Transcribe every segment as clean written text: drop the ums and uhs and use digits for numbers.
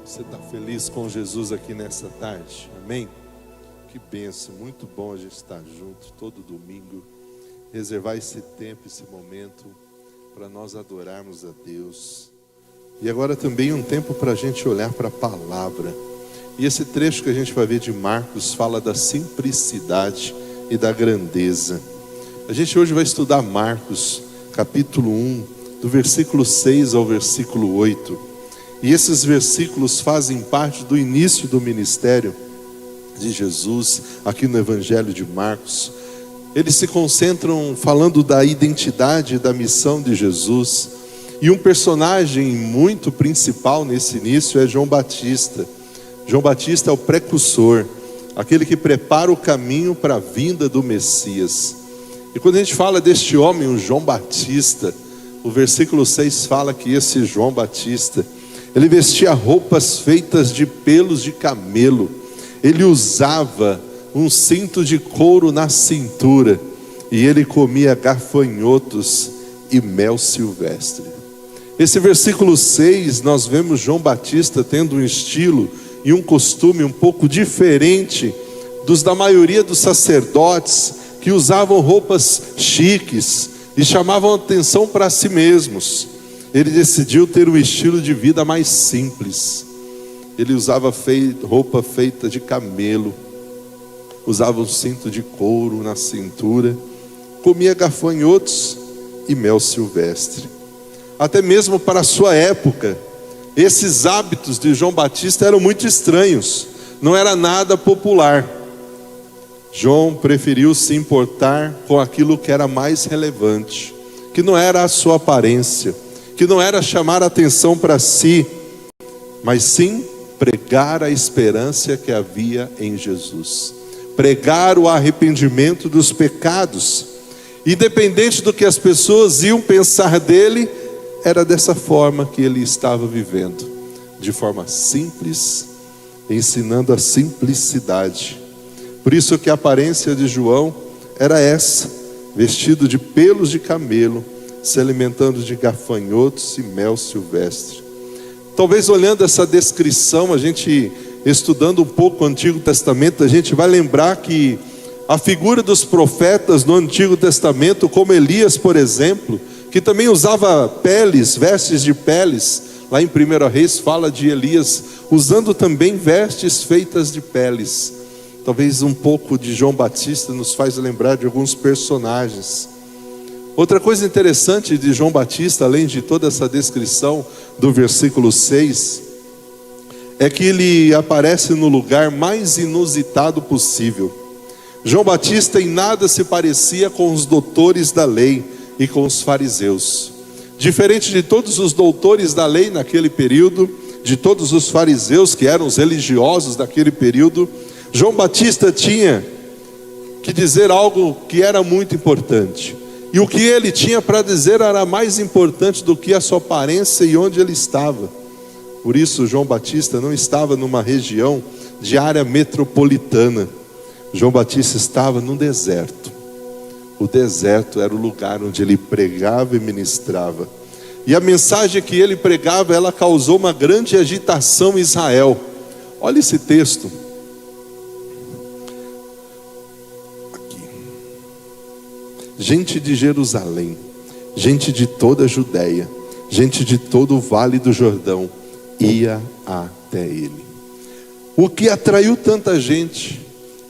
Você está feliz com Jesus aqui nessa tarde? Amém? Que bênção, muito bom a gente estar junto todo domingo. Reservar esse tempo, esse momento para nós adorarmos a Deus. E agora também um tempo para a gente olhar para a palavra. E esse trecho que a gente vai ver de Marcos fala da simplicidade e da grandeza. A gente hoje vai estudar Marcos, capítulo 1, do versículo 6 ao versículo 8. E esses versículos fazem parte do início do ministério de Jesus, aqui no Evangelho de Marcos. Eles se concentram falando da identidade e da missão de Jesus. E um personagem muito principal nesse início é João Batista. João Batista é o precursor, aquele que prepara o caminho para a vinda do Messias. E quando a gente fala deste homem, o João Batista, o versículo 6 fala que esse João Batista, ele vestia roupas feitas de pelos de camelo. Ele usava um cinto de couro na cintura. E ele comia gafanhotos e mel silvestre. Esse versículo 6, nós vemos João Batista tendo um estilo e um costume um pouco diferente dos da maioria dos sacerdotes, que usavam roupas chiques e chamavam atenção para si mesmos. Ele decidiu ter um estilo de vida mais simples. Ele usava roupa feita de camelo, usava um cinto de couro na cintura, comia gafanhotos e mel silvestre. Até mesmo para a sua época, esses hábitos de João Batista eram muito estranhos, não era nada popular. João preferiu se importar com aquilo que era mais relevante, que não era a sua aparência, que não era chamar a atenção para si, mas sim pregar a esperança que havia em Jesus, pregar o arrependimento dos pecados, independente do que as pessoas iam pensar dele. Era dessa forma que ele estava vivendo, de forma simples, ensinando a simplicidade. Por isso que a aparência de João era essa, vestido de pelos de camelo, se alimentando de gafanhotos e mel silvestre. Talvez olhando essa descrição, a gente estudando um pouco o Antigo Testamento, a gente vai lembrar que a figura dos profetas no Antigo Testamento, como Elias, por exemplo, que também usava peles, vestes de peles. Lá em 1 Reis fala de Elias usando também vestes feitas de peles. Talvez um pouco de João Batista nos faz lembrar de alguns personagens. Outra coisa interessante de João Batista, além de toda essa descrição do versículo 6, é que ele aparece no lugar mais inusitado possível. João Batista em nada se parecia com os doutores da lei e com os fariseus. Diferente de todos os doutores da lei naquele período, de todos os fariseus que eram os religiosos daquele período, João Batista tinha que dizer algo que era muito importante. E o que ele tinha para dizer era mais importante do que a sua aparência e onde ele estava. Por isso João Batista não estava numa região de área metropolitana. João Batista estava no deserto. O deserto era o lugar onde ele pregava e ministrava. E a mensagem que ele pregava, ela causou uma grande agitação em Israel. Olha esse texto. Aqui. Gente de Jerusalém, gente de toda a Judeia, gente de todo o Vale do Jordão, ia até ele. O que atraiu tanta gente?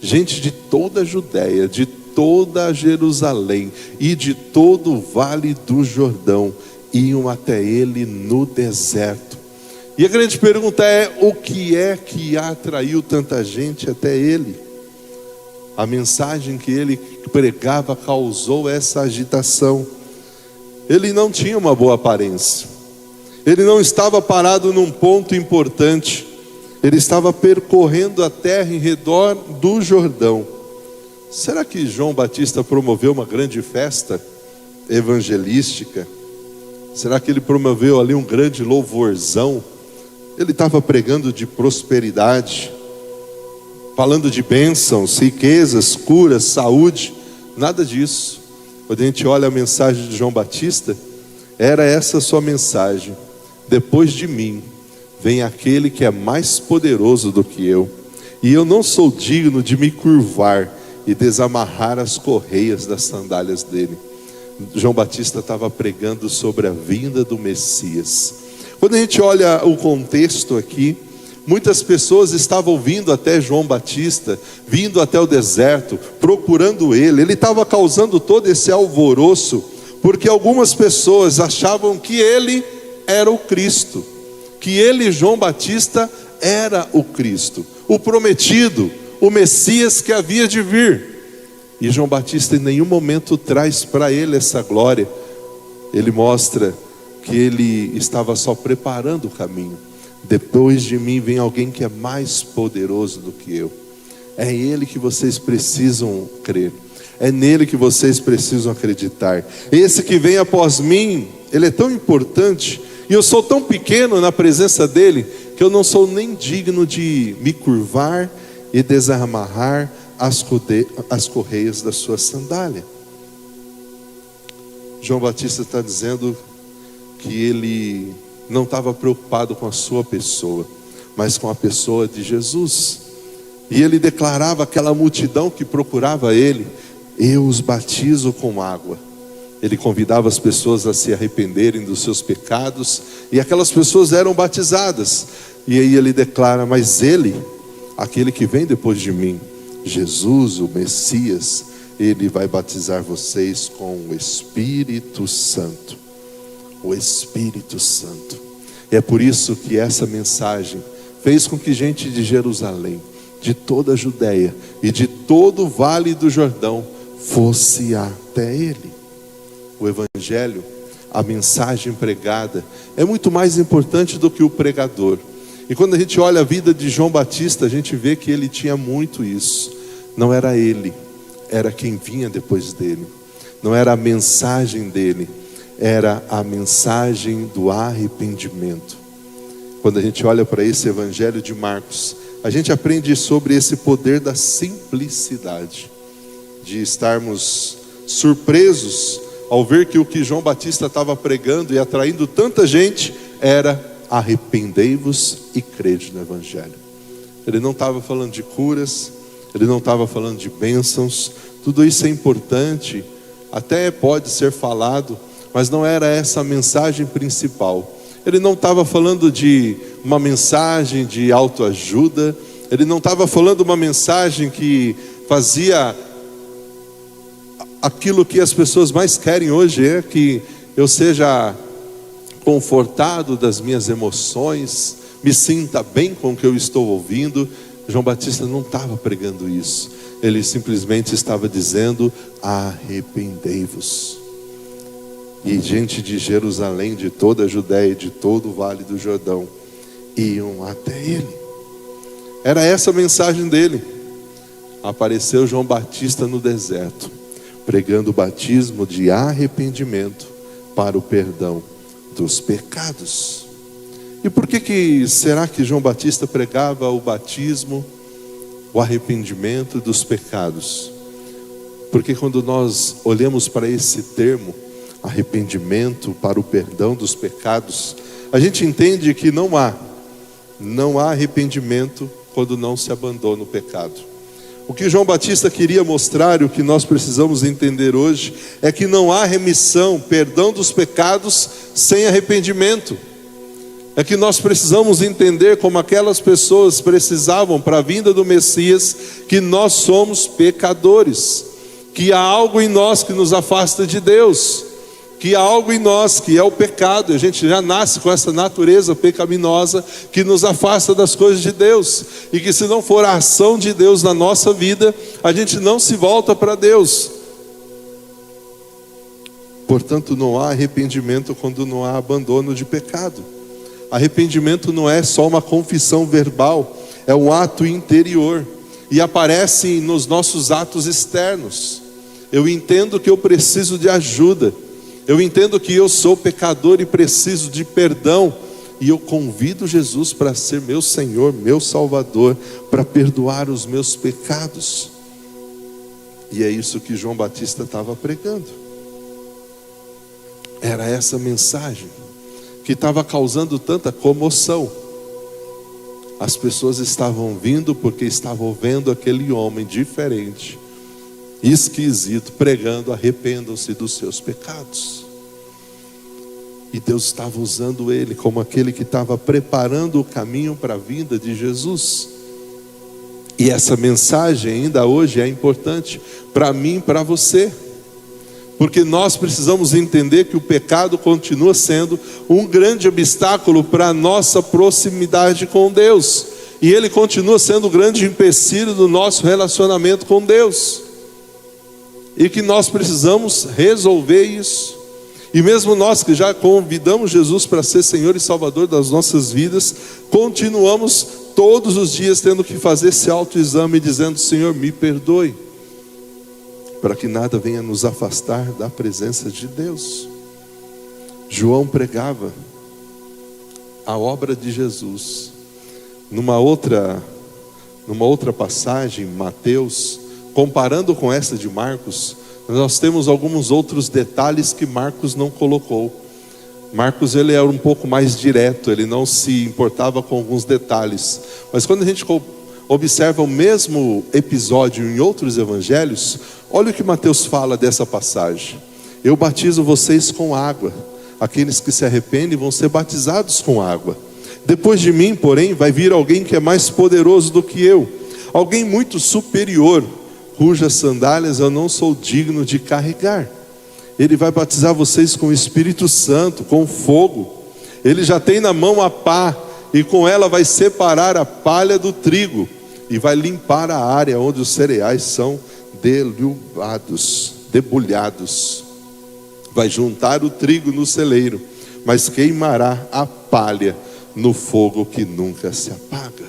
Gente de toda a Judeia, de toda a Jerusalém e de todo o Vale do Jordão iam até ele no deserto. E a grande pergunta é: o que é que atraiu tanta gente até ele? A mensagem que ele pregava causou essa agitação. Ele não tinha uma boa aparência, ele não estava parado num ponto importante, ele estava percorrendo a terra em redor do Jordão. Será que João Batista promoveu uma grande festa evangelística? Será que ele promoveu ali um grande louvorzão? Ele estava pregando de prosperidade, falando de bênçãos, riquezas, curas, saúde? Nada disso. Quando a gente olha a mensagem de João Batista, era essa a sua mensagem: depois de mim vem aquele que é mais poderoso do que eu, e eu não sou digno de me curvar e desamarrar as correias das sandálias dele. João Batista estava pregando sobre a vinda do Messias. Quando a gente olha o contexto aqui, muitas pessoas estavam vindo até João Batista, vindo até o deserto, procurando ele. Ele estava causando todo esse alvoroço, porque algumas pessoas achavam que ele era o Cristo, que ele, João Batista, era o Cristo, o prometido, o Messias que havia de vir. E João Batista em nenhum momento traz para ele essa glória. Ele mostra que ele estava só preparando o caminho. Depois de mim vem alguém que é mais poderoso do que eu. É ele que vocês precisam crer, é nele que vocês precisam acreditar. Esse que vem após mim, ele é tão importante, e eu sou tão pequeno na presença dele, que eu não sou nem digno de me curvar e desamarrar as correias da sua sandália. João Batista está dizendo que ele não estava preocupado com a sua pessoa, mas com a pessoa de Jesus. E ele declarava àquela multidão que procurava ele: eu os batizo com água. Ele convidava as pessoas a se arrependerem dos seus pecados, e aquelas pessoas eram batizadas. E aí ele declara: mas ele, aquele que vem depois de mim, Jesus, o Messias, ele vai batizar vocês com o Espírito Santo. O Espírito Santo. É por isso que essa mensagem fez com que gente de Jerusalém, de toda a Judéia e de todo o Vale do Jordão fosse até ele. O Evangelho, a mensagem pregada, é muito mais importante do que o pregador. E quando a gente olha a vida de João Batista, a gente vê que ele tinha muito isso. Não era ele, era quem vinha depois dele. Não era a mensagem dele, era a mensagem do arrependimento. Quando a gente olha para esse Evangelho de Marcos, a gente aprende sobre esse poder da simplicidade, de estarmos surpresos ao ver que o que João Batista estava pregando e atraindo tanta gente era: arrependei-vos e crede no Evangelho. Ele não estava falando de curas, ele não estava falando de bênçãos. Tudo isso é importante, até pode ser falado, mas não era essa a mensagem principal. Ele não estava falando de uma mensagem de autoajuda, ele não estava falando uma mensagem que fazia aquilo que as pessoas mais querem hoje, é que eu seja confortado das minhas emoções, me sinta bem com o que eu estou ouvindo. João Batista não estava pregando isso, ele simplesmente estava dizendo: arrependei-vos. E gente de Jerusalém, de toda a Judéia, de todo o Vale do Jordão, iam até ele. Era essa a mensagem dele. Apareceu João Batista no deserto, pregando o batismo de arrependimento para o perdão dos pecados. E por que será que João Batista pregava o batismo, o arrependimento dos pecados? Porque quando nós olhamos para esse termo, arrependimento para o perdão dos pecados, a gente entende que não há arrependimento quando não se abandona o pecado. O que João Batista queria mostrar, e o que nós precisamos entender hoje, é que não há remissão, perdão dos pecados sem arrependimento. É que nós precisamos entender, como aquelas pessoas precisavam para a vinda do Messias, que nós somos pecadores, que há algo em nós que nos afasta de Deus, que há algo em nós que é o pecado. A gente já nasce com essa natureza pecaminosa que nos afasta das coisas de Deus, e que se não for a ação de Deus na nossa vida, a gente não se volta para Deus. Portanto, não há arrependimento quando não há abandono de pecado. Arrependimento não é só uma confissão verbal, é um ato interior, e aparece nos nossos atos externos. Eu entendo que eu preciso de ajuda, eu entendo que eu sou pecador e preciso de perdão, e eu convido Jesus para ser meu Senhor, meu Salvador, para perdoar os meus pecados. E é isso que João Batista estava pregando. Era essa mensagem que estava causando tanta comoção. As pessoas estavam vindo porque estavam vendo aquele homem diferente, esquisito, pregando: arrependam-se dos seus pecados. E Deus estava usando ele como aquele que estava preparando o caminho para a vinda de Jesus. E essa mensagem ainda hoje é importante para mim e para você, porque nós precisamos entender que o pecado continua sendo um grande obstáculo para a nossa proximidade com Deus, e ele continua sendo um grande empecilho do nosso relacionamento com Deus, e que nós precisamos resolver isso. E mesmo nós que já convidamos Jesus para ser Senhor e Salvador das nossas vidas, continuamos todos os dias tendo que fazer esse autoexame, dizendo: Senhor, me perdoe, para que nada venha nos afastar da presença de Deus. João pregava a obra de Jesus. Numa outra passagem, Mateus, comparando com essa de Marcos, nós temos alguns outros detalhes que Marcos não colocou. Marcos, ele era um pouco mais direto, ele não se importava com alguns detalhes. Mas quando a gente observa o mesmo episódio em outros evangelhos, olha o que Mateus fala dessa passagem: eu batizo vocês com água, aqueles que se arrependem vão ser batizados com água. Depois de mim, porém, vai vir alguém que é mais poderoso do que eu, alguém muito superior, cujas sandálias eu não sou digno de carregar. Ele vai batizar vocês com o Espírito Santo, com fogo. Ele já tem na mão a pá, e com ela vai separar a palha do trigo, e vai limpar a área onde os cereais são debulhados. Vai juntar o trigo no celeiro, mas queimará a palha no fogo que nunca se apaga.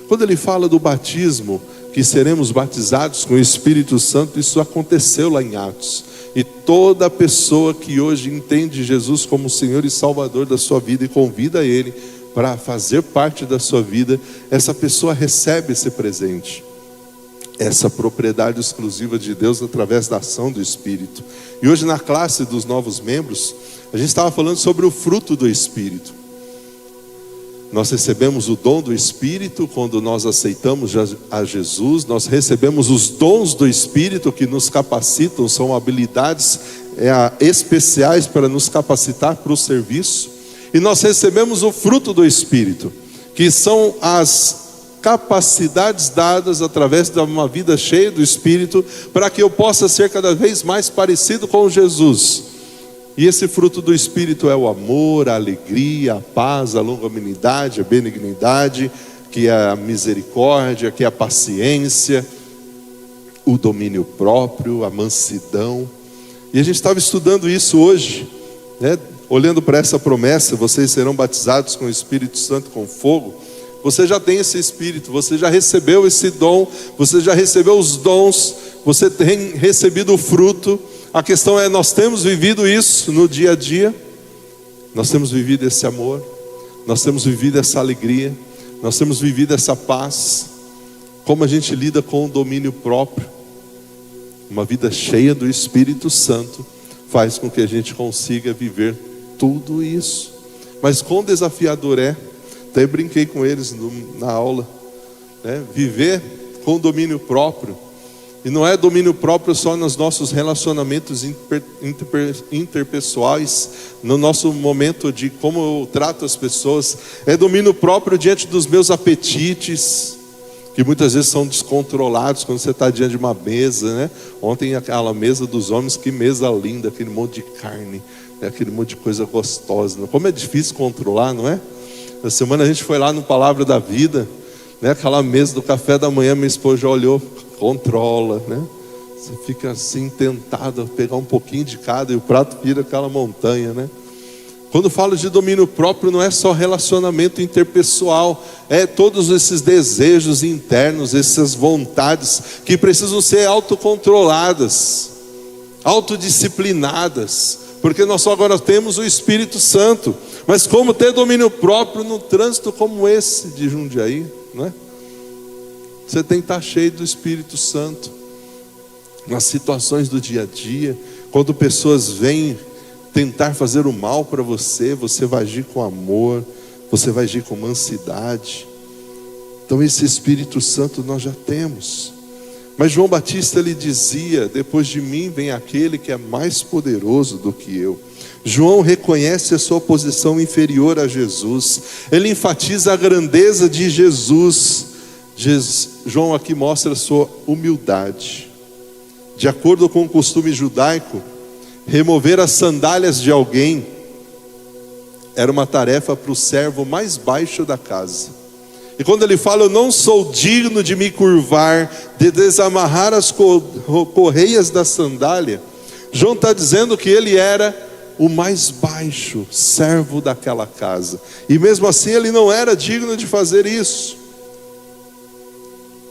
Quando ele fala do batismo, que seremos batizados com o Espírito Santo, isso aconteceu lá em Atos. E toda pessoa que hoje entende Jesus como Senhor e Salvador da sua vida e convida Ele para fazer parte da sua vida, essa pessoa recebe esse presente, essa propriedade exclusiva de Deus através da ação do Espírito. E hoje na classe dos novos membros, a gente estava falando sobre o fruto do Espírito. Nós recebemos o dom do Espírito quando nós aceitamos a Jesus. Nós recebemos os dons do Espírito que nos capacitam, são habilidades especiais para nos capacitar para o serviço. E nós recebemos o fruto do Espírito, que são as capacidades dadas através de uma vida cheia do Espírito, para que eu possa ser cada vez mais parecido com Jesus. E esse fruto do Espírito é o amor, a alegria, a paz, a longanimidade, a benignidade, que é a misericórdia, que é a paciência, o domínio próprio, a mansidão. E a gente estava estudando isso hoje, né? Olhando para essa promessa: vocês serão batizados com o Espírito Santo, com fogo. Você já tem esse Espírito, você já recebeu esse dom, você já recebeu os dons, você tem recebido o fruto. A questão é, nós temos vivido isso no dia a dia? Nós temos vivido esse amor? Nós temos vivido essa alegria? Nós temos vivido essa paz? Como a gente lida com o domínio próprio? Uma vida cheia do Espírito Santo faz com que a gente consiga viver tudo isso. Mas quão desafiador é, até brinquei com eles na aula, né? Viver com domínio próprio. E não é domínio próprio só nos nossos relacionamentos interpessoais, no nosso momento de como eu trato as pessoas. É domínio próprio diante dos meus apetites, que muitas vezes são descontrolados quando você está diante de uma mesa, né? Ontem aquela mesa dos homens, que mesa linda, aquele monte de carne, né? Aquele monte de coisa gostosa, né? Como é difícil controlar, não é? Na semana a gente foi lá no Palavra da Vida, né? Aquela mesa do café da manhã, minha esposa já olhou: controla, né? Você fica assim tentado a pegar um pouquinho de cada, e o prato vira aquela montanha, né? Quando falo de domínio próprio, não é só relacionamento interpessoal, é todos esses desejos internos, essas vontades que precisam ser autocontroladas, autodisciplinadas, porque nós só agora temos o Espírito Santo. Mas como ter domínio próprio no trânsito como esse de Jundiaí, não é? Você tem que estar cheio do Espírito Santo nas situações do dia a dia. Quando pessoas vêm tentar fazer o mal para você, você vai agir com amor, você vai agir com mansidade. Então esse Espírito Santo nós já temos. Mas João Batista ele dizia: depois de mim vem aquele que é mais poderoso do que eu. João reconhece a sua posição inferior a Jesus. Ele enfatiza a grandeza de Jesus. João aqui mostra a sua humildade. De acordo com o costume judaico, remover as sandálias de alguém era uma tarefa para o servo mais baixo da casa. E quando ele fala: eu não sou digno de me curvar, de desamarrar as correias da sandália, João está dizendo que ele era o mais baixo servo daquela casa. E mesmo assim ele não era digno de fazer isso,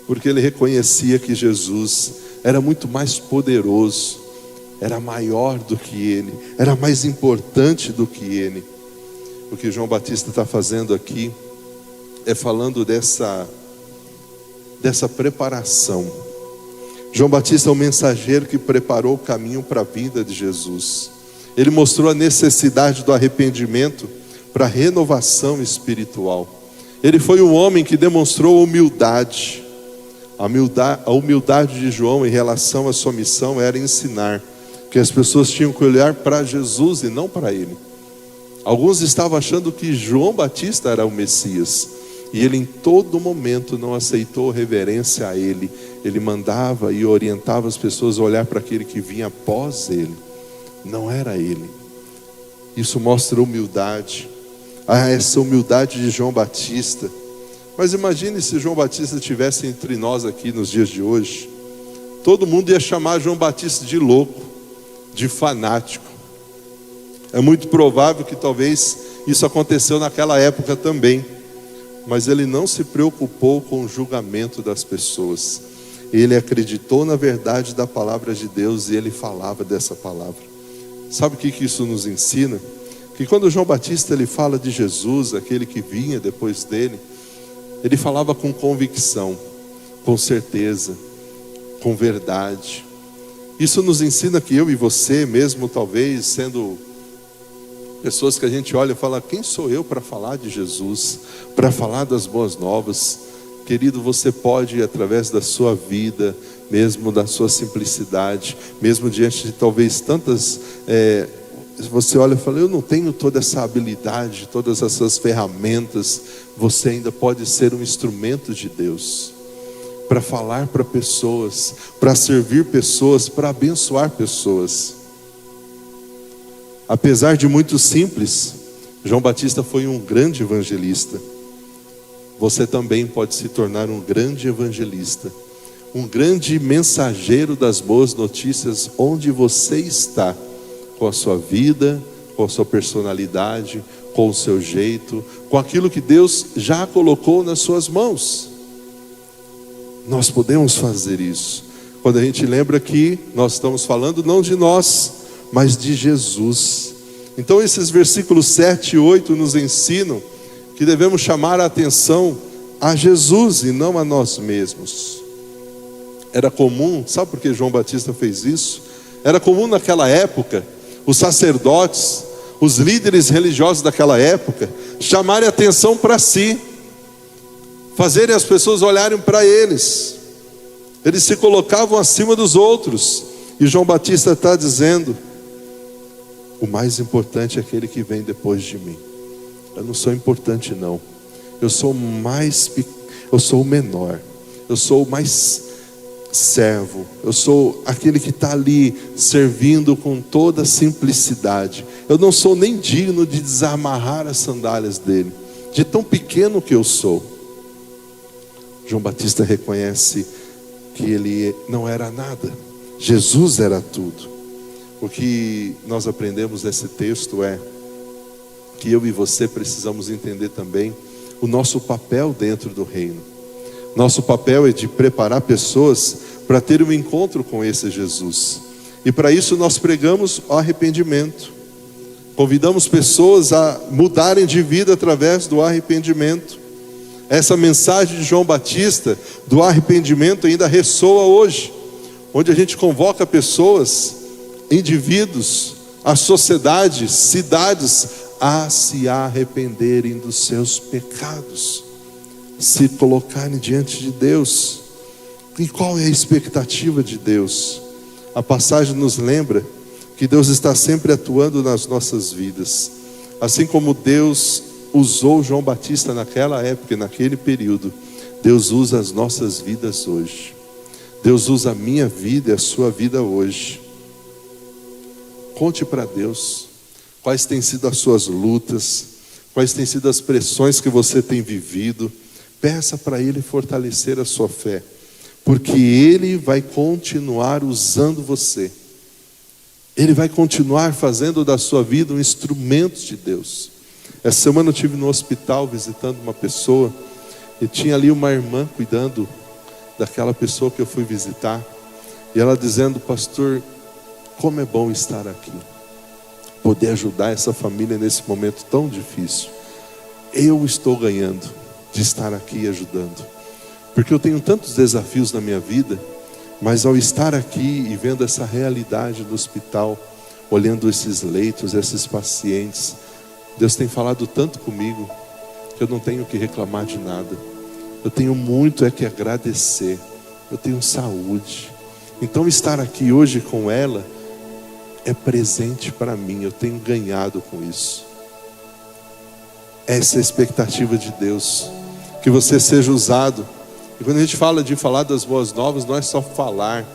porque ele reconhecia que Jesus era muito mais poderoso, era maior do que ele, era mais importante do que ele. O que João Batista está fazendo aqui é falando dessa preparação. João Batista é o mensageiro que preparou o caminho para a vida de Jesus. Ele mostrou a necessidade do arrependimento para a renovação espiritual. Ele foi um homem que demonstrou humildade. A humildade de João em relação à sua missão era ensinar que as pessoas tinham que olhar para Jesus e não para ele. Alguns estavam achando que João Batista era o Messias, e ele em todo momento não aceitou reverência a ele. Ele mandava e orientava as pessoas a olhar para aquele que vinha após ele, não era ele. Isso mostra humildade. Essa humildade de João Batista. Mas imagine se João Batista estivesse entre nós aqui nos dias de hoje. Todo mundo ia chamar João Batista de louco, de fanático. É muito provável que talvez isso aconteceu naquela época também. Mas ele não se preocupou com o julgamento das pessoas. Ele acreditou na verdade da palavra de Deus e ele falava dessa palavra. Sabe o que isso nos ensina? Que quando João Batista ele fala de Jesus, aquele que vinha depois dele, ele falava com convicção, com certeza, com verdade. Isso nos ensina que eu e você, mesmo talvez sendo pessoas que a gente olha e fala: quem sou eu para falar de Jesus, para falar das boas novas? Querido, você pode, através da sua vida, mesmo da sua simplicidade, mesmo diante de talvez tantas... você olha e fala: eu não tenho toda essa habilidade, todas essas ferramentas. Você ainda pode ser um instrumento de Deus, para falar para pessoas, para servir pessoas, para abençoar pessoas. Apesar de muito simples, João Batista foi um grande evangelista. Você também pode se tornar um grande evangelista, um grande mensageiro das boas notícias onde você está, com a sua vida, com a sua personalidade, com o seu jeito, com aquilo que Deus já colocou nas suas mãos. Nós podemos fazer isso. Quando a gente lembra que nós estamos falando não de nós, mas de Jesus. Então esses versículos 7 e 8 nos ensinam que devemos chamar a atenção a Jesus e não a nós mesmos. Era comum, sabe por que João Batista fez isso? Era comum naquela época, os sacerdotes, os líderes religiosos daquela época, chamarem atenção para si, fazerem as pessoas olharem para eles. Eles se colocavam acima dos outros. E João Batista está dizendo: o mais importante é aquele que vem depois de mim. Eu não sou importante não. Eu sou o menor. Eu sou o mais servo. Eu sou aquele que está ali servindo com toda simplicidade. Eu não sou nem digno de desamarrar as sandálias dele, de tão pequeno que eu sou. João Batista reconhece que ele não era nada. Jesus era tudo. O que nós aprendemos nesse texto é que eu e você precisamos entender também o nosso papel dentro do reino. Nosso papel é de preparar pessoas para ter um encontro com esse Jesus. E para isso nós pregamos o arrependimento. Convidamos pessoas a mudarem de vida através do arrependimento. Essa mensagem de João Batista do arrependimento ainda ressoa hoje, onde a gente convoca pessoas, indivíduos, a sociedades, cidades, a se arrependerem dos seus pecados, se colocarem diante de Deus. E qual é a expectativa de Deus? A passagem nos lembra que Deus está sempre atuando nas nossas vidas. Assim como Deus usou João Batista naquela época, naquele período, Deus usa as nossas vidas hoje. Deus usa a minha vida e a sua vida hoje. Conte para Deus quais têm sido as suas lutas, quais têm sido as pressões que você tem vivido. Peça para Ele fortalecer a sua fé, porque Ele vai continuar usando você. Ele vai continuar fazendo da sua vida um instrumento de Deus. Essa semana eu estive no hospital visitando uma pessoa, e tinha ali uma irmã cuidando daquela pessoa que eu fui visitar, e ela dizendo: pastor, como é bom estar aqui, poder ajudar essa família nesse momento tão difícil. Eu estou ganhando de estar aqui ajudando, porque eu tenho tantos desafios na minha vida, mas ao estar aqui e vendo essa realidade do hospital, olhando esses leitos, esses pacientes, Deus tem falado tanto comigo, que eu não tenho que reclamar de nada. Eu tenho muito que agradecer. Eu tenho saúde. Então estar aqui hoje com ela é presente para mim. Eu tenho ganhado com isso. Essa é a expectativa de Deus, que você seja usado. E quando a gente fala de falar das boas novas, não é só falar,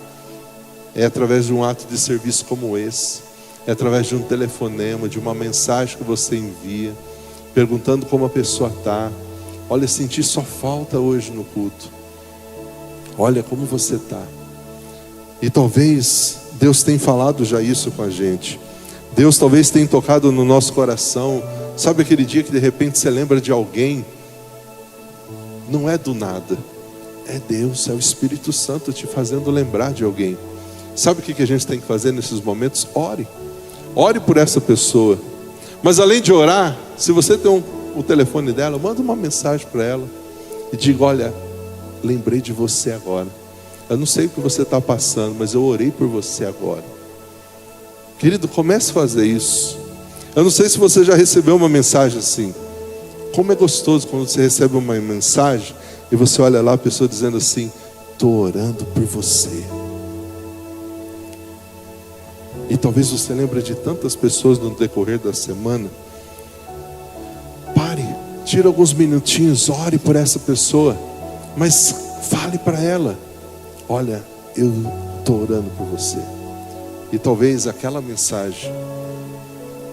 é através de um ato de serviço como esse, é através de um telefonema, de uma mensagem que você envia, perguntando como a pessoa está. Olha, senti só falta hoje no culto. Olha como você está. E talvez Deus tenha falado já isso com a gente. Deus talvez tenha tocado no nosso coração. Sabe aquele dia que de repente você lembra de alguém? Não é do nada. É Deus, é o Espírito Santo te fazendo lembrar de alguém. Sabe o que a gente tem que fazer nesses momentos? Ore. Ore por essa pessoa. Mas além de orar, se você tem o telefone dela, manda uma mensagem para ela e diga: olha, lembrei de você agora. Eu não sei o que você está passando, mas eu orei por você agora. Querido, comece a fazer isso. Eu não sei se você já recebeu uma mensagem assim. Como é gostoso quando você recebe uma mensagem e você olha lá a pessoa dizendo assim: estou orando por você. E talvez você lembre de tantas pessoas no decorrer da semana. Pare, tira alguns minutinhos, ore por essa pessoa, mas fale para ela: olha, eu estou orando por você. E talvez aquela mensagem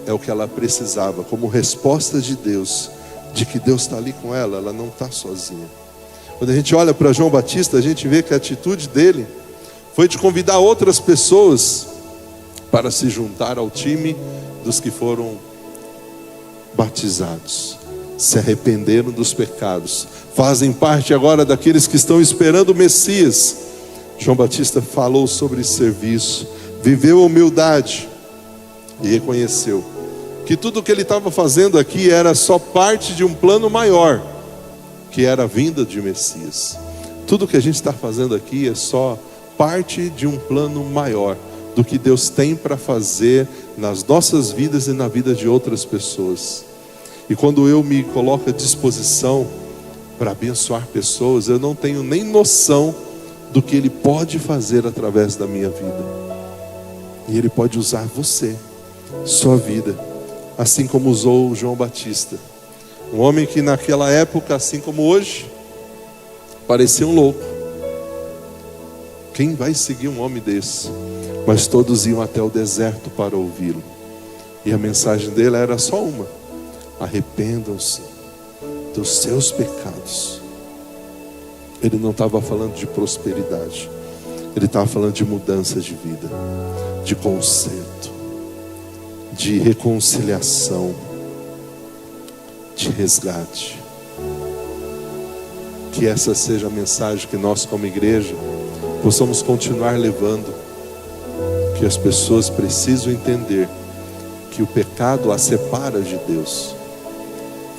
é o que ela precisava, como resposta de Deus, de que Deus está ali com ela, ela não está sozinha. Quando a gente olha para João Batista, a gente vê que a atitude dele foi de convidar outras pessoas para se juntar ao time dos que foram batizados, se arrependeram dos pecados, fazem parte agora daqueles que estão esperando o Messias. João Batista falou sobre serviço, viveu a humildade e reconheceu que tudo o que ele estava fazendo aqui era só parte de um plano maior, que era a vinda de Messias. Tudo o que a gente está fazendo aqui é só parte de um plano maior, do que Deus tem para fazer nas nossas vidas e na vida de outras pessoas. E quando eu me coloco à disposição para abençoar pessoas, eu não tenho nem noção do que Ele pode fazer através da minha vida. E Ele pode usar você, sua vida, assim como usou João Batista. Um homem que naquela época, assim como hoje, parecia um louco. Quem vai seguir um homem desse? Mas todos iam até o deserto para ouvi-lo. E a mensagem dele era só uma: arrependam-se dos seus pecados. Ele não estava falando de prosperidade, ele estava falando de mudança de vida, de conserto, de reconciliação, de resgate. Que essa seja a mensagem que nós, como igreja, possamos continuar levando. Que as pessoas precisam entender que o pecado as separa de Deus.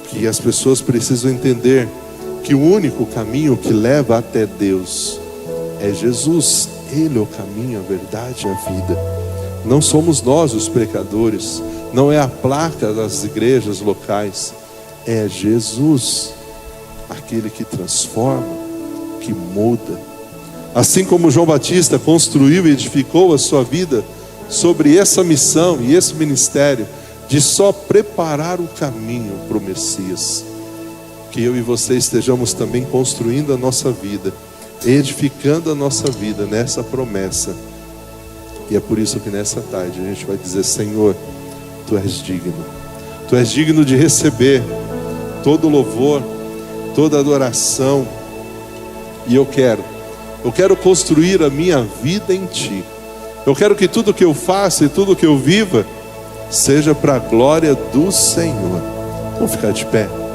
Que as pessoas precisam entender que o único caminho que leva até Deus é Jesus. Ele é o caminho, a verdade e a vida. Não somos nós os pecadores. Não é a placa das igrejas locais. É Jesus. aquele que transforma, que muda. Assim como João Batista construiu e edificou a sua vida sobre essa missão e esse ministério de só preparar o caminho para o Messias, que eu e você estejamos também construindo a nossa vida, edificando a nossa vida nessa promessa. E é por isso que nessa tarde a gente vai dizer: Senhor, Tu és digno. Tu és digno de receber todo louvor, toda adoração. E eu quero construir a minha vida em Ti. Eu quero que tudo que eu faça e tudo que eu viva seja para a glória do Senhor. Vamos ficar de pé.